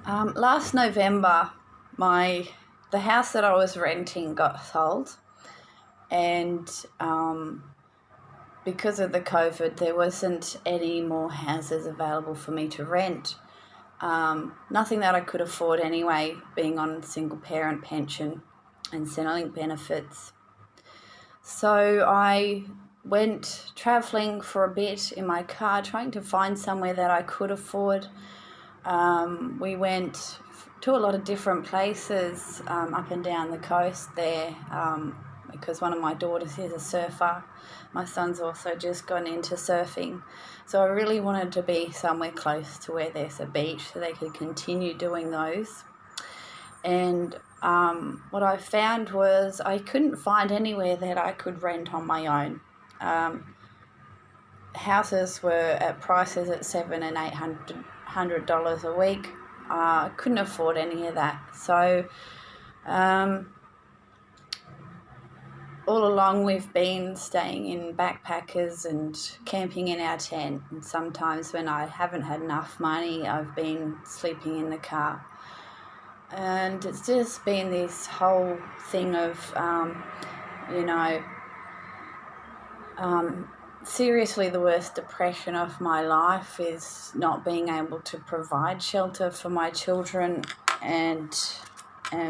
Last November, the house that I was renting got sold, and because of the COVID, there wasn't any more houses available for me to rent. Nothing that I could afford anyway, being on single parent pension and Centrelink benefits. So I went travelling for a bit in my car, trying to find somewhere that I could afford. We went to a lot of different places up and down the coast there, because one of my daughters is a surfer. My son's also just gone into surfing. So I really wanted to be somewhere close to where there's a beach so they could continue doing those. And what I found was I couldn't find anywhere that I could rent on my own. Houses were at prices at $700 and $800 a week. I couldn't afford any of that. So all along we've been staying in backpackers and camping in our tent. And sometimes when I haven't had enough money, I've been sleeping in the car. And it's just been this whole thing of, seriously, the worst depression of my life is not being able to provide shelter for my children and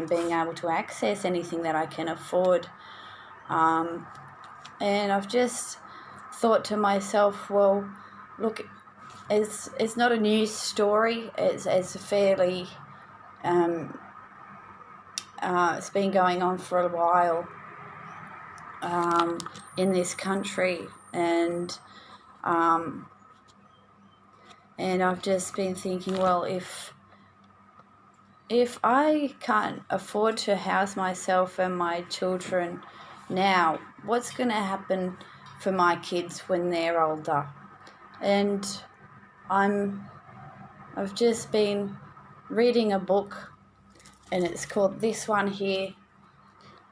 being able to access anything that I can afford. And I've just thought to myself, well, look, it's not a news story. It's a fairly it's been going on for a while in this country, and I've just been thinking, well, if I can't afford to house myself and my children now, what's going to happen for my kids when they're older? And I've just been reading a book, and it's called This One Here,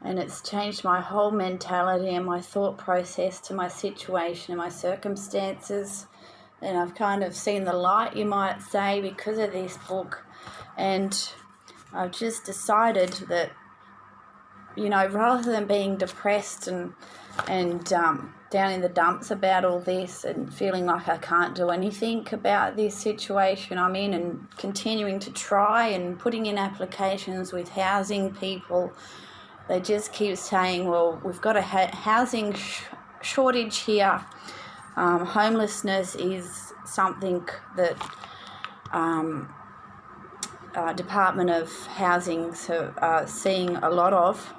and it's changed my whole mentality and my thought process to my situation and my circumstances. And I've kind of seen the light, you might say, because of this book. And I've just decided that, rather than being depressed and down in the dumps about all this and feeling like I can't do anything about this situation I'm in, and continuing to try and putting in applications with housing people, they just keep saying, well, we've got a housing shortage here. Homelessness is something that Department of Housing are seeing a lot of.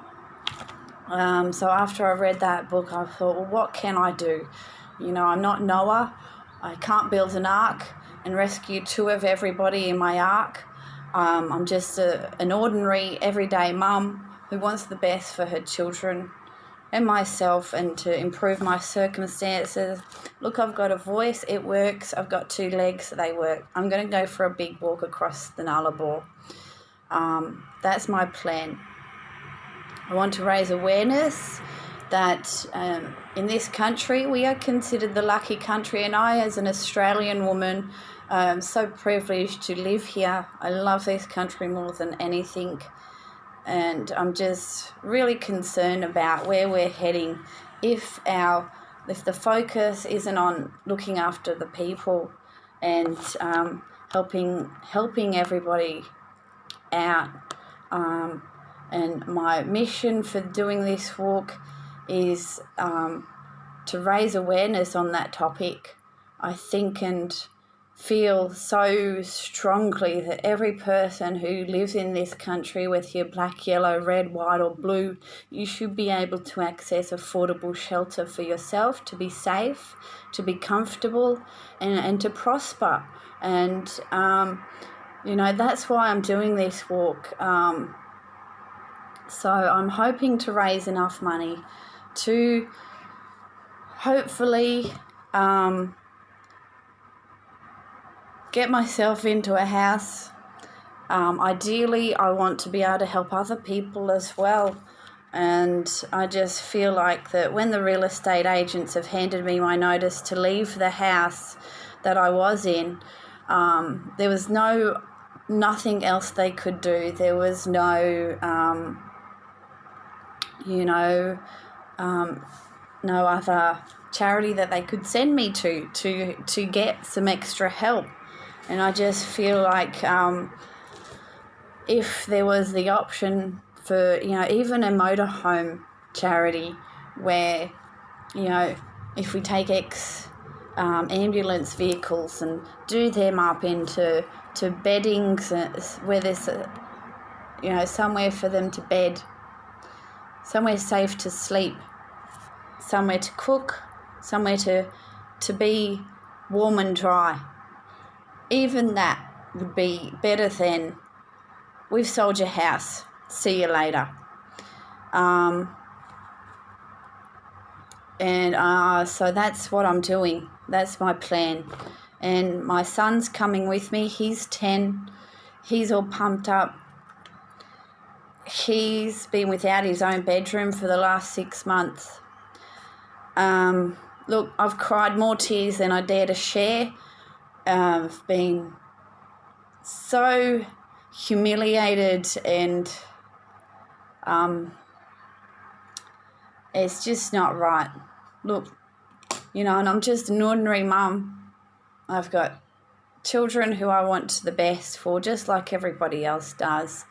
So after I read that book, I thought, well, what can I do? I'm not Noah. I can't build an ark and rescue two of everybody in my ark. I'm just an ordinary, everyday mum who wants the best for her children and myself, and to improve my circumstances. Look, I've got a voice, it works. I've got two legs, they work. I'm going to go for a big walk across the Nullarbor. That's my plan. I want to raise awareness that in this country we are considered the lucky country, and I, as an Australian woman, am so privileged to live here. I love this country more than anything, and I'm just really concerned about where we're heading if the focus isn't on looking after the people and helping everybody out. And my mission for doing this walk is to raise awareness on that topic. I think and feel so strongly that every person who lives in this country, whether you're black, yellow, red, white or blue, you should be able to access affordable shelter for yourself, to be safe, to be comfortable and to prosper. And, that's why I'm doing this walk. So I'm hoping to raise enough money to hopefully get myself into a house. Ideally, I want to be able to help other people as well. And I just feel like that when the real estate agents have handed me my notice to leave the house that I was in, there was no nothing else they could do. There was no, no other charity that they could send me to get some extra help. And I just feel like if there was the option for, even a motorhome charity where, if we take ambulance vehicles and do them up into beddings where there's somewhere for them to bed, somewhere safe to sleep, somewhere to cook, somewhere to be warm and dry. Even that would be better than, we've sold your house, see you later. So that's what I'm doing. That's my plan. And my son's coming with me. He's 10. He's all pumped up. He's been without his own bedroom for the last 6 months. Look, I've cried more tears than I dare to share. I've been so humiliated, and it's just not right. Look, and I'm just an ordinary mum. I've got children who I want the best for, just like everybody else does.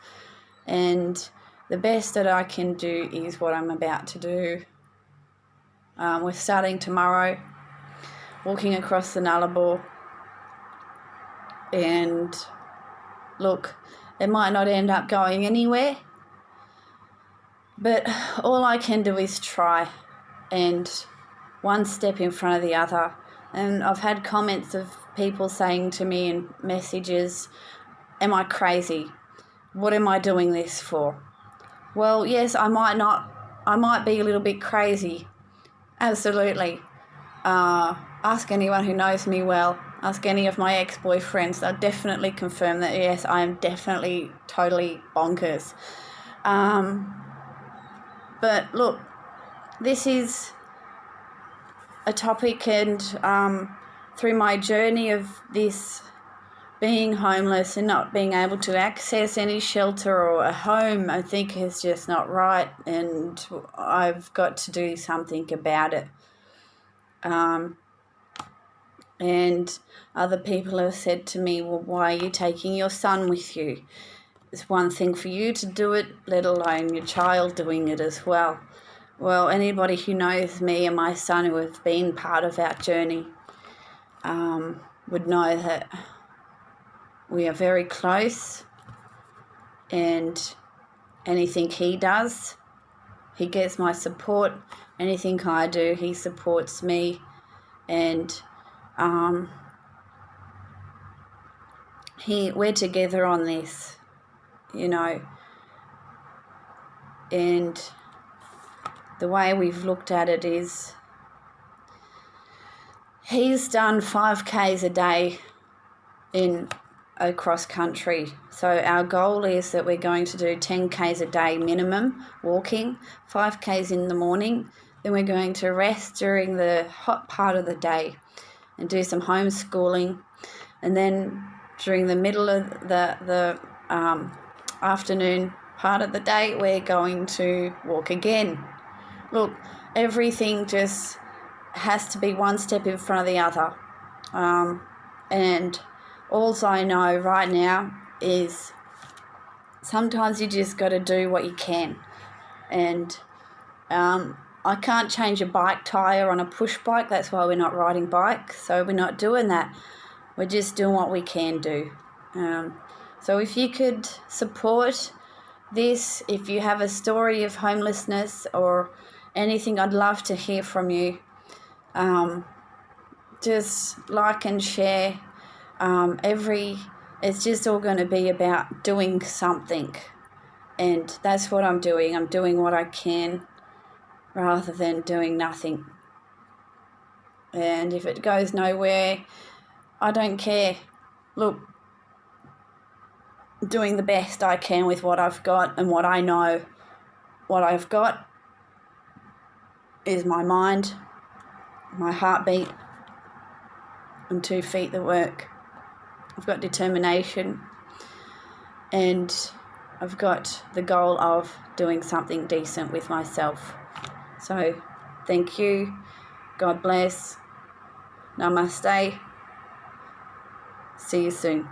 And the best that I can do is what I'm about to do. We're starting tomorrow, walking across the Nullarbor. And look, it might not end up going anywhere, but all I can do is try, and one step in front of the other. And I've had comments of people saying to me in messages, am I crazy? What am I doing this for? Well, yes, I might be a little bit crazy. Absolutely. Ask anyone who knows me well. Ask any of my ex-boyfriends. They'll definitely confirm that, yes, I am definitely totally bonkers. But look, this is a topic, and through my journey of this being homeless and not being able to access any shelter or a home, I think is just not right, and I've got to do something about it. And other people have said to me, well, why are you taking your son with you? It's one thing for you to do it, let alone your child doing it as well. Well, anybody who knows me and my son who have been part of our journey would know that we are very close, and anything he does, he gets my support. Anything I do, he supports me. And we're together on this, and the way we've looked at it is, he's done 5Ks a day across country. So our goal is that we're going to do 10Ks a day minimum walking, 5Ks in the morning. Then we're going to rest during the hot part of the day and do some homeschooling. And then during the middle of the afternoon part of the day, we're going to walk again. Look, everything just has to be one step in front of the other. And all I know right now is sometimes you just got to do what you can. And I can't change a bike tyre on a push bike. That's why we're not riding bikes. So we're not doing that. We're just doing what we can do. So if you could support this, if you have a story of homelessness or anything, I'd love to hear from you. Just like and share. It's just all going to be about doing something. And that's what I'm doing. I'm doing what I can rather than doing nothing. And if it goes nowhere, I don't care. Look, doing the best I can with what I've got and what I know. What I've got is my mind, my heartbeat, and 2 feet that work. I've got determination. and I've got the goal of doing something decent with myself. So thank you. God bless. Namaste. See you soon.